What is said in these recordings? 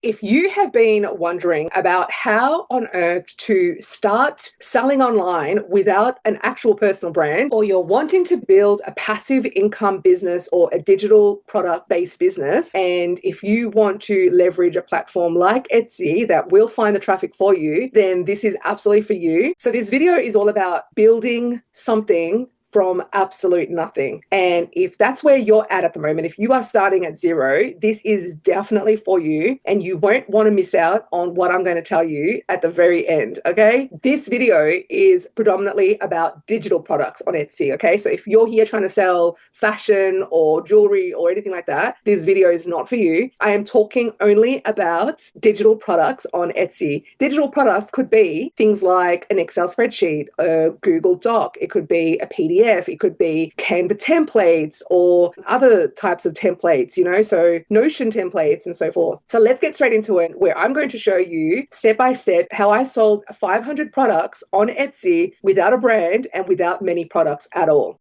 If you have been wondering about how on earth to start selling online without an actual personal brand, or you're wanting to build a passive income business or a digital product-based business, and if you want to leverage a platform like Etsy that will find the traffic for you, then this is absolutely for you. So this video is all about building something from absolute nothing. And if that's where you're at the moment, if you are starting at zero, this is definitely for you, and you won't want to miss out on what I'm going to tell you at the very end, okay? This video is predominantly about digital products on Etsy, okay? So if you're here trying to sell fashion or jewelry or anything like that, this video is not for you. I am talking only about digital products on Etsy. Digital products could be things like an Excel spreadsheet, a Google Doc, it could be a PDF, it could be Canva templates or other types of templates, so Notion templates and so forth. So let's get straight into it, where I'm going to show you step by step how I sold 500 products on Etsy without a brand and without many products at all.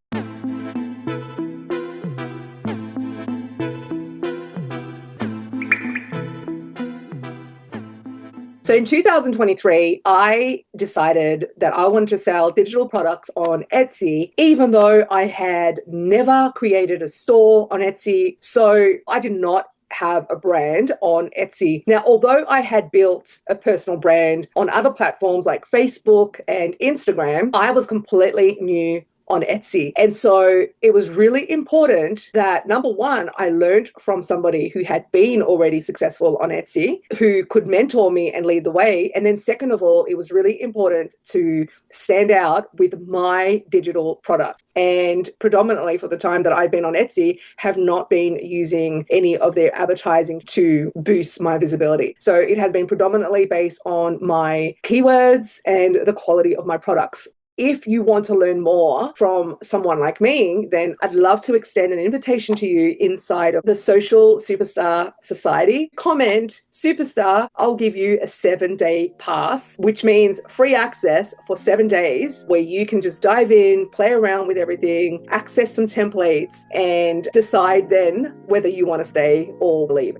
So in 2023, I decided that I wanted to sell digital products on Etsy, even though I had never created a store on Etsy. So I did not have a brand on Etsy. Now, although I had built a personal brand on other platforms like Facebook and Instagram, I was completely new on Etsy. And so it was really important that, number one, I learned from somebody who had been already successful on Etsy, who could mentor me and lead the way. And then second of all, it was really important to stand out with my digital products. And predominantly for the time that I've been on Etsy, have not been using any of their advertising to boost my visibility. So it has been predominantly based on my keywords and the quality of my products. If you want to learn more from someone like me, then I'd love to extend an invitation to you inside of the Social Superstar Society. Comment Superstar, I'll give you a 7-day pass, which means free access for 7 days where you can just dive in, play around with everything, access some templates, and decide then whether you want to stay or leave.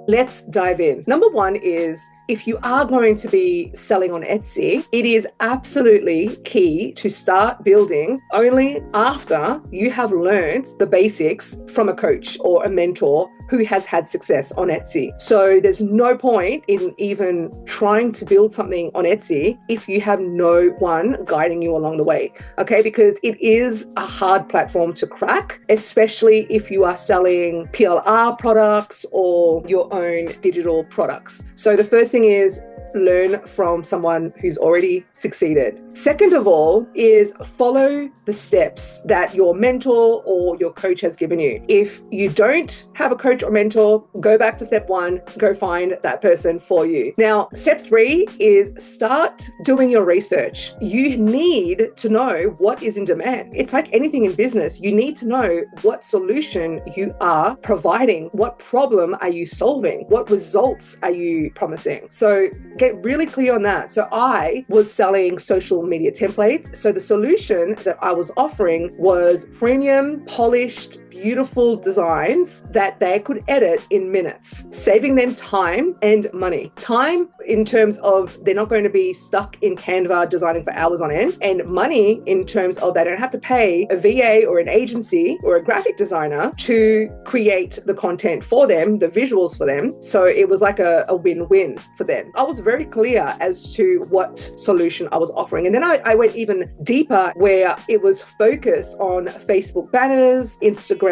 Let's dive in. Number one is, if you are going to be selling on Etsy, it is absolutely key to start building only after you have learned the basics from a coach or a mentor who has had success on Etsy. So there's no point in even trying to build something on Etsy if you have no one guiding you along the way, okay? Because it is a hard platform to crack, especially if you are selling PLR products or your own digital products. So the first thing is learn from someone who's already succeeded. Second of all is follow the steps that your mentor or your coach has given you. If you don't have a coach or mentor, go back to step one, go find that person for you. Now, step three is start doing your research. You need to know what is in demand. It's like anything in business. You need to know what solution you are providing. What problem are you solving? What results are you promising? So get really clear on that. So I was selling social media templates. So the solution that I was offering was premium, polished, beautiful designs that they could edit in minutes, saving them time and money. Time in terms of they're not going to be stuck in Canva designing for hours on end, and money in terms of they don't have to pay a VA or an agency or a graphic designer to create the content for them, the visuals for them. So it was like a win-win for them. I was very clear as to what solution I was offering. And then I went even deeper, where it was focused on Facebook banners, Instagram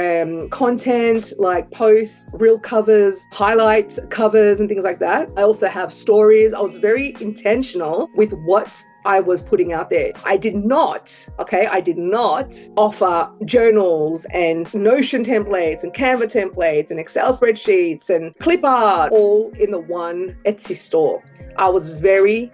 content like posts, reel covers, highlight covers, and things like that. I also have stories. I was very intentional with what I was putting out there. I did not offer journals and Notion templates and Canva templates and Excel spreadsheets and clip art all in the one Etsy store. I was very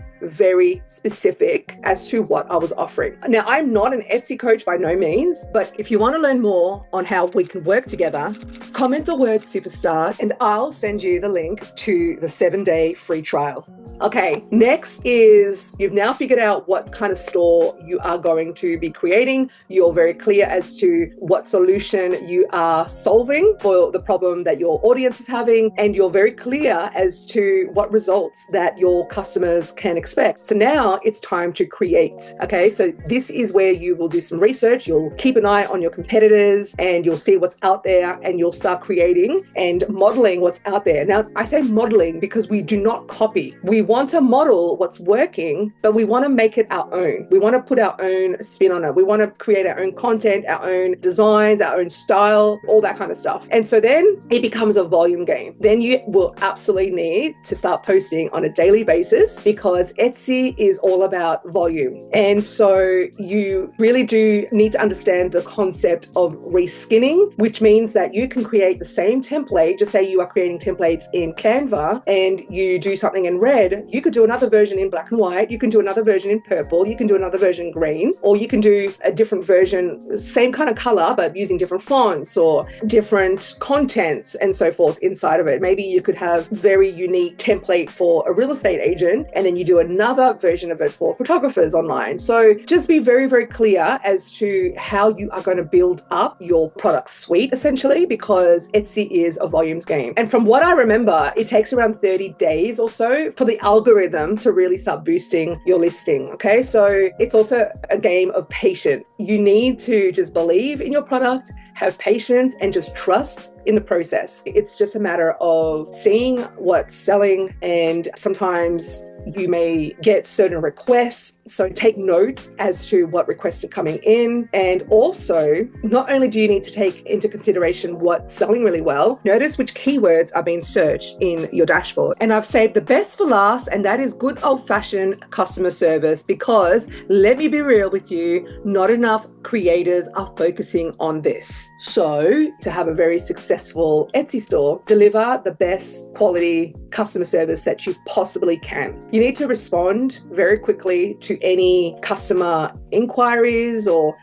specific as to what I was offering. Now, I'm not an Etsy coach by no means, but if you want to learn more on how we can work together, comment the word superstar and I'll send you the link to the 7-day free trial. Okay, next is you've now figured out what kind of store you are going to be creating. You're very clear as to what solution you are solving for the problem that your audience is having, and you're very clear as to what results that your customers can expect. So now it's time to create. Okay, so this is where you will do some research. You'll keep an eye on your competitors and you'll see what's out there, and you'll start creating and modeling what's out there. Now, I say modeling because we do not copy. We want to model what's working, but we want to make it our own. We want to put our own spin on it. We want to create our own content, our own designs, our own style, all that kind of stuff. And so then it becomes a volume game. Then you will absolutely need to start posting on a daily basis, because Etsy is all about volume. And so you really do need to understand the concept of reskinning, which means that you can create the same template. Just say you are creating templates in Canva and you do something in red. You could do another version in black and white. You can do another version in purple. You can do another version in green, or you can do a different version, same kind of color, but using different fonts or different contents and so forth inside of it. Maybe you could have very unique template for a real estate agent, and then you do another version of it for photographers online. So just be very, very clear as to how you are going to build up your product suite, essentially, because Etsy is a volumes game. And from what I remember, it takes around 30 days or so for the algorithm to really start boosting your listing. Okay, so it's also a game of patience. You need to just believe in your product, have patience, and just trust in the process. It's just a matter of seeing what's selling, and sometimes you may get certain requests. So take note as to what requests are coming in. And also, not only do you need to take into consideration what's selling really well, notice which keywords are being searched in your dashboard. And I've saved the best for last, and that is good old-fashioned customer service, because let me be real with you, not enough creators are focusing on this. So to have a very successful Etsy store, deliver the best quality customer service that you possibly can. You need to respond very quickly to any customer inquiries or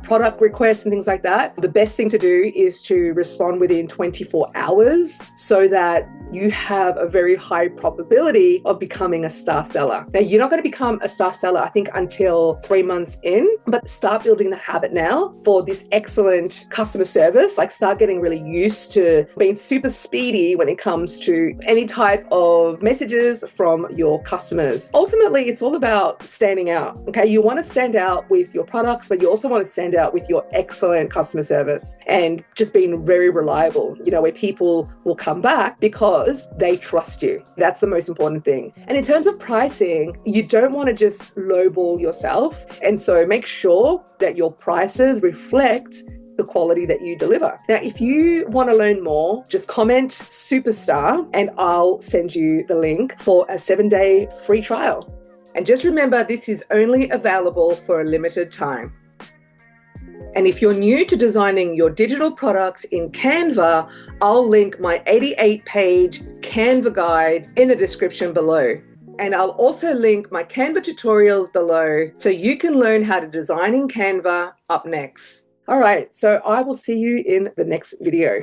product requests and things like that. The best thing to do is to respond within 24 hours so that you have a very high probability of becoming a star seller. Now, you're not going to become a star seller, I think, until 3 months in, but start building the habit now for this excellent customer service. Like, start getting really used to being super speedy when it comes to any type of messages from your customers. Ultimately, it's all about standing out. Okay, you want to stand out with your products, but you also want to stand out with your excellent customer service and just being very reliable, where people will come back because they trust you. That's the most important thing. And in terms of pricing, you don't want to just lowball yourself. And so make sure that your prices reflect the quality that you deliver. Now, if you want to learn more, just comment superstar and I'll send you the link for a 7-day free trial. And just remember, this is only available for a limited time. And if you're new to designing your digital products in Canva, I'll link my 88-page Canva guide in the description below. And I'll also link my Canva tutorials below so you can learn how to design in Canva up next. All right, so I will see you in the next video.